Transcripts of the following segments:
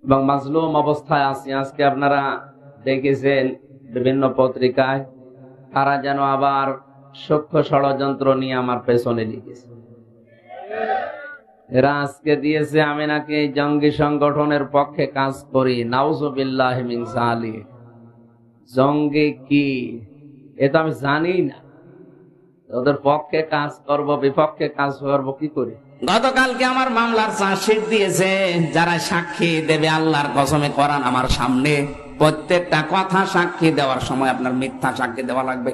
এবং মাজলুম অবস্থায় আছি। আজকে আপনারা দেখেছেন বিভিন্ন পত্রিকায় তারা যেন আবার সূক্ষ্ম ষড়যন্ত্র নিয়ে আমার পেছনে লিখেছে। এরা আজকে দিয়েছে আমি নাকি জঙ্গি সংগঠনের পক্ষে কাজ করি। নাউজুবিল্লাহি মিন যালিক। জঙ্গি কি এটা আমি জানি না। ওদের পক্ষে কাজ করব, বিপক্ষে কাজ করব কি করে? গতকালকে আমার মামলার চার্জশিট দিয়েছে, যারা সাক্ষী দেবে আল্লাহর কসমে কোরআন আমার সামনে, প্রত্যেকটা কথা সাক্ষী দেওয়ার সময় আপনার মিথ্যা সাক্ষী দেওয়া লাগবে।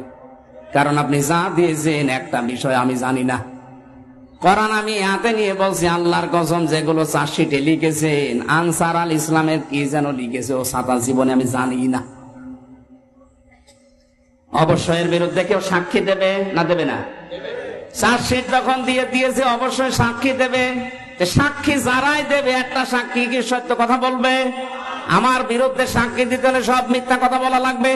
কারণ আপনি যা দিয়েছেন একটা বিষয় আমি জানি না। কোরআন আমি হাতে নিয়ে বলছি আল্লাহর কসম, যেগুলো চার্জশিটে লিখেছেন আনসার আল ইসলামের কি যেন লিখেছে ও সারা জীবনে আমি জানি না। অবশ্যই এর বিরুদ্ধে কেউ সাক্ষী দেবে না দেবে না? চার্জশিট যখন দিয়েছে অবশ্যই সাক্ষী দেবে। সাক্ষী যারাই দেবে একটা সাক্ষী কি সত্য কথা বলবে? আমার বিরুদ্ধে সাক্ষী দিতে হলে সব মিথ্যা কথা বলা লাগবে।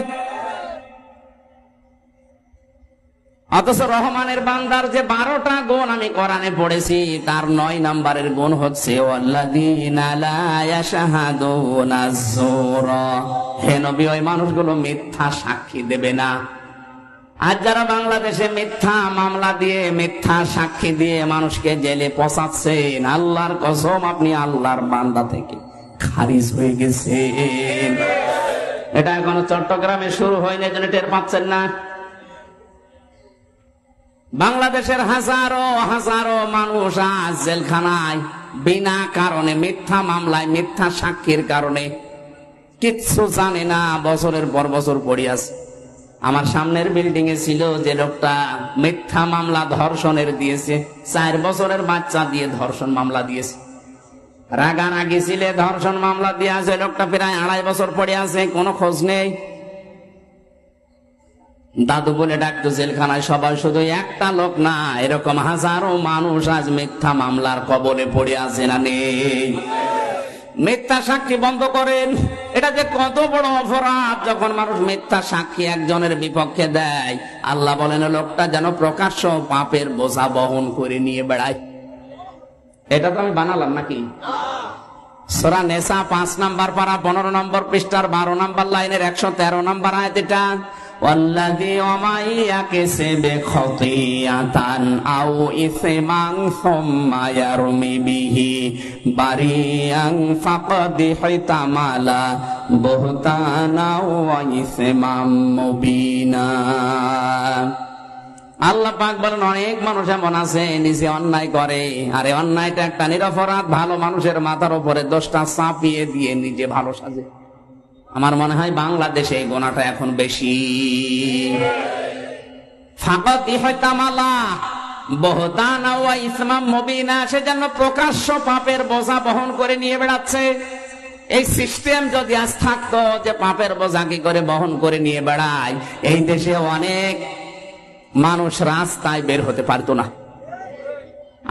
অথচ রহমানের বান্দার যে 12টা গুণ আমি কোরআনে পড়েছি, তার 9 নম্বরের গুণ হচ্ছে ওয়াল্লাযীনা লা ইয়াশহাদুনা যুরা। হে নবী, ওই মানুষগুলো মিথ্যা সাক্ষী দেবে না। আজ যারা বাংলাদেশে মিথ্যা মামলা দিয়ে মিথ্যা সাক্ষী দিয়ে মানুষকে জেলে পচাচ্ছেন, আল্লাহর কসম আপনি আল্লাহর বান্দা থেকে খারিজ হয়ে গেছেন। এটা এখনো চট্টগ্রামে শুরু হয়নি, এজন্য টের পাচ্ছেন না। বাংলাদেশের হাজারো হাজারো মানুষ আজ জেলখানায় বিনা কারণে, মিথ্যা মামলায়, মিথ্যা সাক্ষীর কারণে, কিচ্ছু জানে না, বছরের পর বছর পড়ে আছে। আমার সামনের বিল্ডিং এ ছিল যে লোকটা মিথ্যা মামলা ধর্ষণের দিয়েছে, 4 বছরের বাচ্চা দিয়ে ধর্ষণ মামলা দিয়েছে। রাগারাগি ছিল, ধর্ষণ মামলা দিয়ে আছে লোকটা, প্রায় 2.5 বছর পড়ে আছে, কোনো খোঁজ নেই। দাদু বলে ডাকতো জেলখানায় সবাই, শুধু একটা লোক না, এরকম হাজারো মানুষ আজ মিথ্যা মামলার কবলে পড়ে আছে না নেই? মিথ্যা সাক্ষী বন্ধ করেন। এটা যে কত বড় অপরাধ যখন মানুষ মিথ্যা সাক্ষী একজনের বিপক্ষে দেয়। আল্লাহ বলেন লোকটা যেন প্রকাশ্য পাপের বোঝা বহন করে নিয়ে বেড়ায়। এটা তো আমি বানালাম নাকি? সূরা নিসা 5 নম্বর পারা 15 নম্বর পৃষ্ঠার 12 নম্বর লাইনের 113 নম্বর আয়াত এটা। ওয়াল্লাযী ওয়ামাইয়াকিসিবি খাতিয়াতান আও ইসমান সুম্মা ইয়ারমি বিহি বারিয়ান ফাকাদ হিতামালা বুহতানা ওয়া ইসমান মুবিনা। আল্লাহ পাক বলেন অনেক মানুষ এমন আছে নিজে অন্যায় করে, আরে অন্যায়টা একটা নিরপরাধ, ভালো মানুষের মাথার উপরে দোষটা চাপিয়ে দিয়ে নিজে ভালো সাজে। আমার মনে হয় বাংলাদেশে এই গোনাটা এখন বেশি। ফাকাতি হয়তামালা বহতানা ওয়া ইসমাম মুবিনা, সেজন্য প্রকাশ্য পাপের বোঝা বহন করে নিয়ে বেড়াচ্ছে। এই সিস্টেম যদি আজ থাকতো যে পাপের বোঝা কি করে বহন করে নিয়ে বেড়ায়, এই দেশে অনেক মানুষ রাস্তায় বের হতে পারতো না।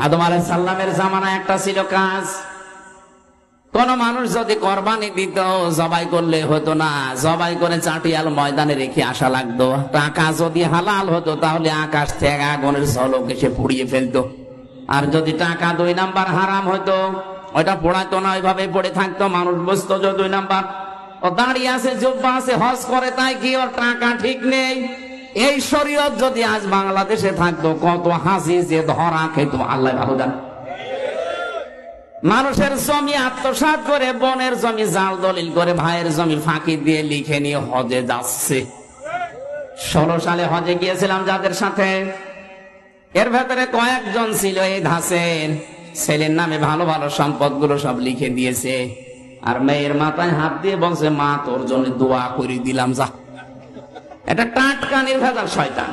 আদম আলাইহিস সালামের জামানায় একটা ছিল কাজ, কোন মানুষ যদি কোরবানি দিত, জবাই করলে হতো না, জবাই করে চাটিয়াল ময়দানে রেখে আসা লাগতো। টাকা যদি হালাল হতো তাহলে আকাশ থেকে আগুনের ঝলক এসে পুড়িয়ে ফেলতো। আর যদি টাকা 2 নাম্বার হারাম হতো, ওইটা পোড়াতো না, ওইভাবে পড়ে থাকতো। মানুষ বুঝতো যে 2 নাম্বার, ও দাঁড়িয়ে আছে, জুব্বা আছে, হজ করে, তাই কি ওর টাকা ঠিক নেই। এই শরীয়ত যদি আজ বাংলাদেশে থাকতো, কত হাসি যে ধরা খেত আল্লাহ ভালো জানে। মানুষের জমি আত্মসাৎ করে, বোনের জমি জাল দলিল করে, ভাইয়ের জমি ফাঁকি দিয়ে লিখে নিয়ে হজে যাচ্ছে। 16 সালে হজে গিয়েছিলাম যাদের সাথে, এর ভেতরে কয়েকজন ছিল এই ধাঁচের, ছেলের নামে ভালো ভালো সম্পদগুলো সব লিখে দিয়েছে, আর মেয়ের মাথায় হাত দিয়ে বলছে মা তোর জন্য দোয়া করে দিলাম যা। এটা টাটকা নির্ভেজাল শয়তান।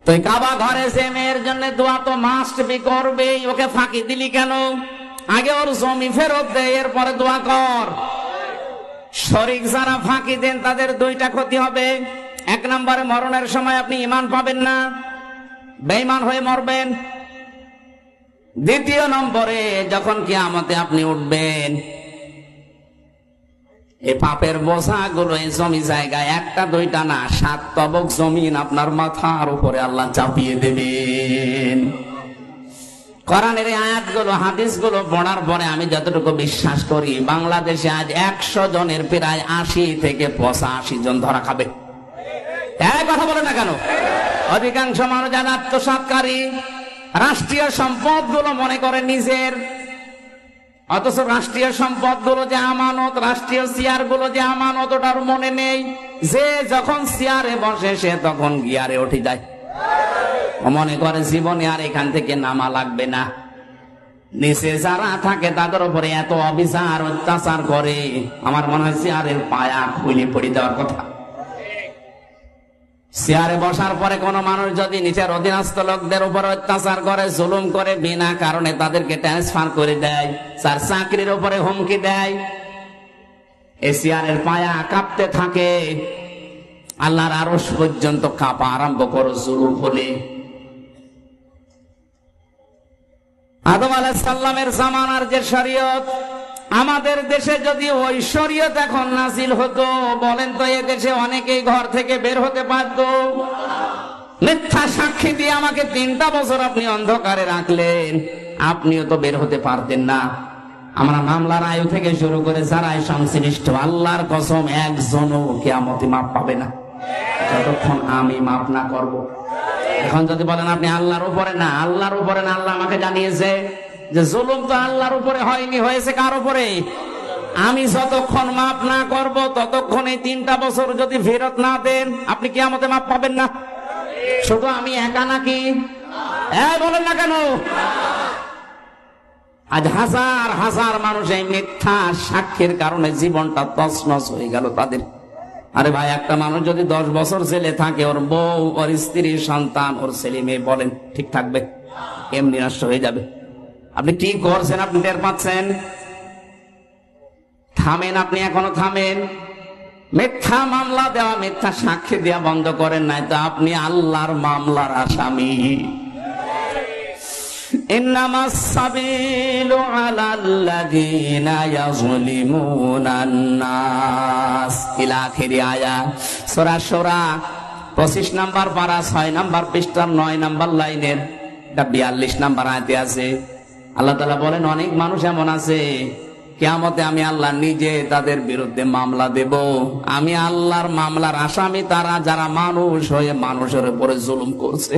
তুই কাবা ঘরে যে মেয়ের জন্য দোয়া তো মাস্ট বি করবে, ওকে ফাঁকি দিলি কেন? আগে ওর জমি ফেরত দে, এরপরে দোয়া কর। শরীক যারা ফাঁকি দেন তাদের 2টা ক্ষতি হবে। 1 নম্বরে মরণের সময় আপনি ঈমান পাবেন না, বেঈমান হয়ে মরবেন। 2 নম্বরে যখন কিয়ামতে আপনি উঠবেন, এই পাপের বোঝাগুলো এই জমি জায়গায় 1টা 2টা না, 7 তবক জমিন আপনার মাথার উপরে আল্লাহ চাপিয়ে দেবেন। কোরআনের এই আয়াতগুলো হাদিসগুলো পড়ার পরে আমি যতটুকু বিশ্বাস করি, বাংলাদেশে আজ 100 জনের প্রায় 80 থেকে 85 জন ধরা খাবে। এক কথা বলে না কেন? অধিকাংশ মানুষ যারা আত্মসাৎকারী, রাষ্ট্রীয় সম্পদ গুলো মনে করে নিজের, অথচ রাষ্ট্রীয় সম্পদ গুলো যে আমানত, রাষ্ট্রীয় চেয়ার গুলো যে আমানত, ওটার মনে নেই যে যখন চেয়ারে বসে সে তখন গিয়ারে উঠে যায়। মনে করে জীবনে আর এখান থেকে নামা লাগবে না। নিচে যারা থাকে তাদের উপরে এত অবিচার অত্যাচার করে, আমার মনে হয় চেয়ারের পায়া খুলে পড়ে দেওয়ার কথা। চেয়ারে বসার পরে কোন মানুষ যদি নিচের অধীনস্থ লোকদের উপর অত্যাচার করে, জুলুম করে, বিনা কারণে তাদেরকে ট্রান্সফার করে দেয়, তার চাকরির উপরে হুমকি দেয়, এই চেয়ারের পায়া কাঁপতে থাকে। আল্লাহর আরশ পর্যন্ত কাঁপা আরম্ভ করো জুলুম হলে। আদম আলাইহিস সালামের জামানার যে শরীয়ত, আমাদের দেশে যদি ওই শরীয়ত এখন নাজিল হতো, বলেন তো এ দেশে অনেকেই ঘর থেকে বের হতে পারত? মিথ্যা সাক্ষী দিয়ে আমাকে 3টা বছর আপনি অন্ধকারে রাখলেন, আপনিও তো বের হতে পারতেন না। আমরা মামলার আয়ু থেকে শুরু করে যারাই সংশ্লিষ্ট, আল্লাহর কসম একজনও কিয়ামতে মাপ পাবে না যতক্ষণ আমি মাপ না করব। এখন যদি বলেন আপনি আল্লাহর উপরে না, আল্লাহর উপরে না, আল্লাহ আমাকে জানিয়েছে যে জুলুম তো আল্লাহর উপরে হয়নি, হয়েছে কার উপরে? আমি যতক্ষণ মাপ না করব ততক্ষণ এই 3টা বছর যদি ফেরত না দেন আপনি কিয়ামতে মাপ পাবেন না। শুধু আমি একা নাকি? বলেন না কেন? আজ হাজার হাজার মানুষ এই মিথ্যা সাক্ষীর কারণে জীবনটা তছনছ হয়ে গেল তাদের। আরে ভাই, একটা মানুষ যদি 10 বছর জেলে থাকে, ওর বউ, ওর স্ত্রী, সন্তান, ওর ছেলে মেয়ে, বলেন ঠিক থাকবে? এমনি নষ্ট হয়ে যাবে। আপনি কি করছেন আপনি টের পাচ্ছেন? থামেন, আপনি এখনো থামেন। মিথ্যা মামলা দেওয়া, মিথ্যা সাক্ষী দেওয়া বন্ধ করেন, নাই তো আপনি আল্লাহর মামলার আসামি। ইন্নামাস সাবিলু আলাল্লাযীনা ইয়াযলিমুনান নাস ইলা আখিরি আয়াত, সূরা সূরা 25 নম্বর পারা 6 নম্বর পৃষ্ঠার 9 নম্বর লাইনের 42 নম্বর আয়াতে আছে। আল্লাহ তাআলা বলেন, অনেক মানুষ এমন আছে কিয়ামতে আমি আল্লাহ নিজে তাদের বিরুদ্ধে মামলা দেব। আমি আল্লাহর মামলার আসামি তারা যারা মানুষ হয়ে মানুষের উপরে জুলুম করছে।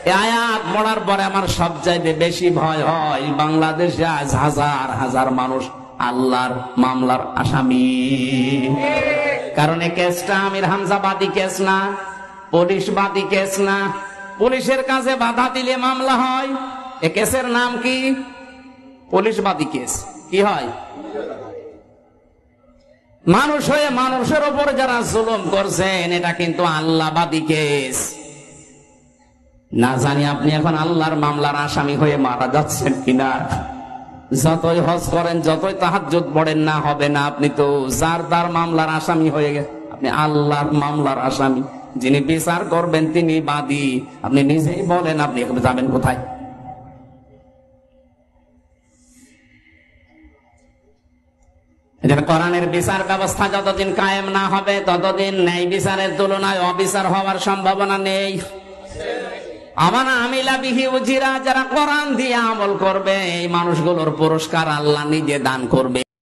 এই আয়াত পড়ার পরে আমার সবচাইতে বেশি ভয় হয় বাংলাদেশে আজ হাজার হাজার মানুষ আল্লাহর মামলার আসামি। কারণ এই কেসটা আমির হামজা বাদী কেস না, পুলিশ বাদী কেস না। পুলিশের কাছে বাধা দিলে মামলা হয়। এ কেসের নাম কি? পুলিশ বাদী কেস। কি হয়? মানুষ হয়ে মানুষের উপর যারা জুলুম করছেন, এটা কিন্তু আল্লাহবাদী কেস। না জানি আপনি এখন আল্লাহর মামলার আসামি হয়ে মারা যাচ্ছেন কিনা। যতই হজ করেন, যতই তাহাজ্জুদ পড়েন, না হবে না। আপনি তো যার তার মামলার আসামি হয়ে গেছেন। আপনি আল্লাহর মামলার আসামি। যিনি বিচার করবেন তিনি বাদী। আপনি নিজেই বলেন আপনি যাবেন কোথায়? কোরআনের বিচার ব্যবস্থা যতদিন কায়েম না হবে ততদিন ন্যায় বিচারের তুলনায় অবিচার হওয়ার সম্ভাবনা নেই। আমানা আমিলা বিহি উজিরা, যারা কোরআন দিয়ে আমল করবে এই মানুষগুলোর পুরস্কার আল্লাহ নিজে দান করবে।